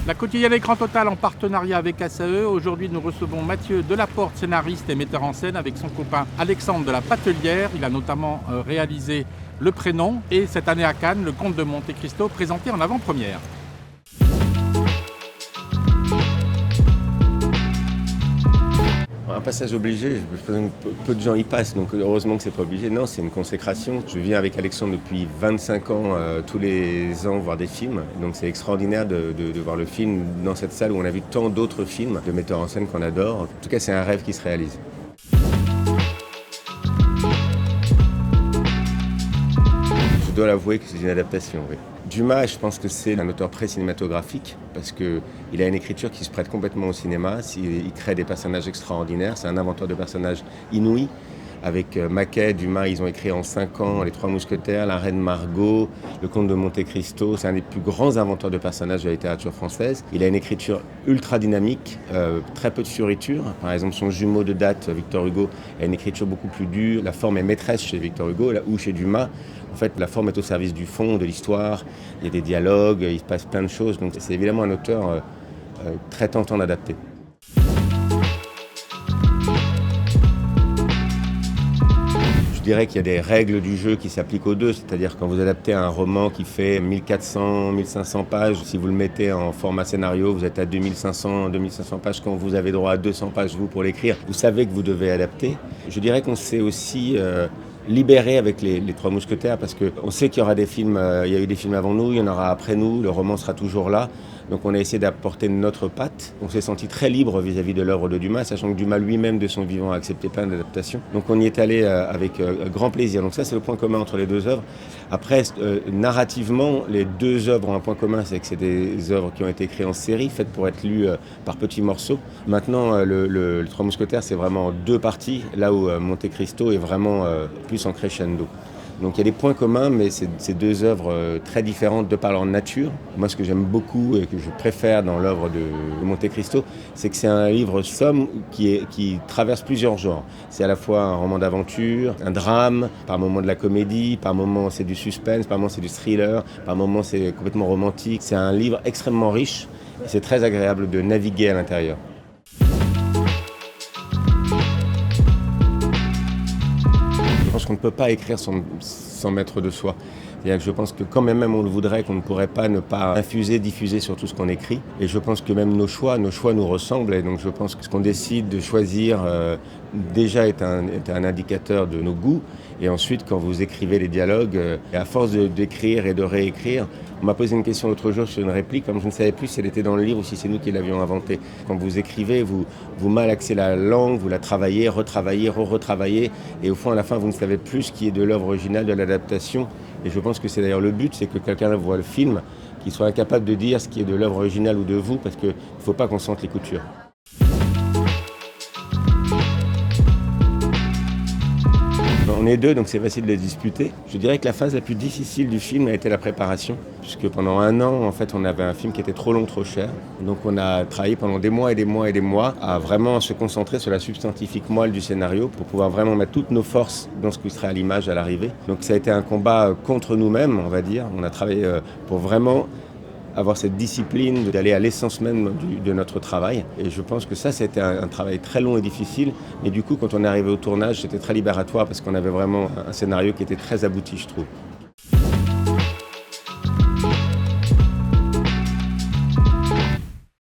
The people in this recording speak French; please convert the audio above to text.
La quotidienne Écran Total en partenariat avec ASAE. Aujourd'hui, nous recevons Mathieu Delaporte, scénariste et metteur en scène, avec son copain Alexandre de la Patelière. Il a notamment réalisé Le Prénom et cette année à Cannes, Le Comte de Monte Cristo, présenté en avant-première. Un passage obligé, peu de gens y passent, donc heureusement que c'est pas obligé. Non, c'est une consécration. Je viens avec Alexandre depuis 25 ans, tous les ans, voir des films. Donc c'est extraordinaire de voir le film dans cette salle où on a vu tant d'autres films de metteurs en scène qu'on adore. En tout cas, c'est un rêve qui se réalise. Je dois l'avouer que c'est une adaptation, oui. Dumas, je pense que c'est un auteur très cinématographique parce qu'il a une écriture qui se prête complètement au cinéma. Il crée des personnages extraordinaires. C'est un inventeur de personnages inouïs. Avec Maquet, Dumas, ils ont écrit en 5 ans Les Trois Mousquetaires, La Reine Margot, Le Comte de Monte Cristo. C'est un des plus grands inventeurs de personnages de la littérature française. Il a une écriture ultra dynamique, très peu de fioritures. Par exemple, son jumeau de date, Victor Hugo, a une écriture beaucoup plus dure. La forme est maîtresse chez Victor Hugo, là où chez Dumas, en fait, la forme est au service du fond, de l'histoire. Il y a des dialogues, il se passe plein de choses. Donc c'est évidemment un auteur très tentant d'adapter. Je dirais qu'il y a des règles du jeu qui s'appliquent aux deux, c'est-à-dire quand vous adaptez un roman qui fait 1400, 1500 pages, si vous le mettez en format scénario, vous êtes à 2500 pages quand vous avez droit à 200 pages vous pour l'écrire. Vous savez que vous devez adapter. Je dirais qu'on s'est aussi libéré avec les Trois Mousquetaires parce qu'on sait qu'il y aura des films, il y a eu des films avant nous, il y en aura après nous, le roman sera toujours là. Donc on a essayé d'apporter notre patte. On s'est senti très libre vis-à-vis de l'œuvre de Dumas, sachant que Dumas lui-même, de son vivant, a accepté plein d'adaptations. Donc on y est allé avec grand plaisir. Donc ça, c'est le point commun entre les deux œuvres. Après, narrativement, les deux œuvres ont un point commun, c'est que c'est des œuvres qui ont été écrites en série, faites pour être lues par petits morceaux. Maintenant, le Trois Mousquetaires, c'est vraiment 2 parties, là où Monte Cristo est vraiment plus en crescendo. Donc il y a des points communs, mais c'est 2 œuvres très différentes de par leur nature. Moi, ce que j'aime beaucoup et que je préfère dans l'œuvre de Monte Cristo, c'est que c'est un livre somme qui traverse plusieurs genres. C'est à la fois un roman d'aventure, un drame, par moments de la comédie, par moments c'est du suspense, par moments c'est du thriller, par moments c'est complètement romantique. C'est un livre extrêmement riche et c'est très agréable de naviguer à l'intérieur. Je pense qu'on ne peut pas écrire sans mettre de soi. C'est-à-dire que je pense que quand même on le voudrait, qu'on ne pourrait pas ne pas diffuser sur tout ce qu'on écrit. Et je pense que même nos choix nous ressemblent. Et donc je pense que ce qu'on décide de choisir déjà est un indicateur de nos goûts. Et ensuite, quand vous écrivez les dialogues, à force d'écrire et de réécrire, on m'a posé une question l'autre jour sur une réplique, comme je ne savais plus si elle était dans le livre ou si c'est nous qui l'avions inventée. Quand vous écrivez, vous malaxez la langue, vous la travaillez, retravaillez, retravaillez, et au fond, à la fin, vous ne savez plus ce qui est de l'œuvre originale, de l'adaptation. Et je pense que c'est d'ailleurs le but, c'est que quelqu'un voit le film, qu'il soit incapable de dire ce qui est de l'œuvre originale ou de vous, parce qu'il ne faut pas qu'on sente les coutures. On est 2, donc c'est facile de les disputer. Je dirais que la phase la plus difficile du film a été la préparation, puisque pendant 1 an, en fait, on avait un film qui était trop long, trop cher. Donc on a travaillé pendant des mois et des mois et des mois à vraiment se concentrer sur la substantifique moelle du scénario pour pouvoir vraiment mettre toutes nos forces dans ce qui serait à l'image à l'arrivée. Donc ça a été un combat contre nous-mêmes, on va dire. On a travaillé pour vraiment avoir cette discipline d'aller à l'essence même de notre travail. Et je pense que ça, c'était un travail très long et difficile. Mais du coup, quand on est arrivé au tournage, c'était très libératoire parce qu'on avait vraiment un scénario qui était très abouti, je trouve.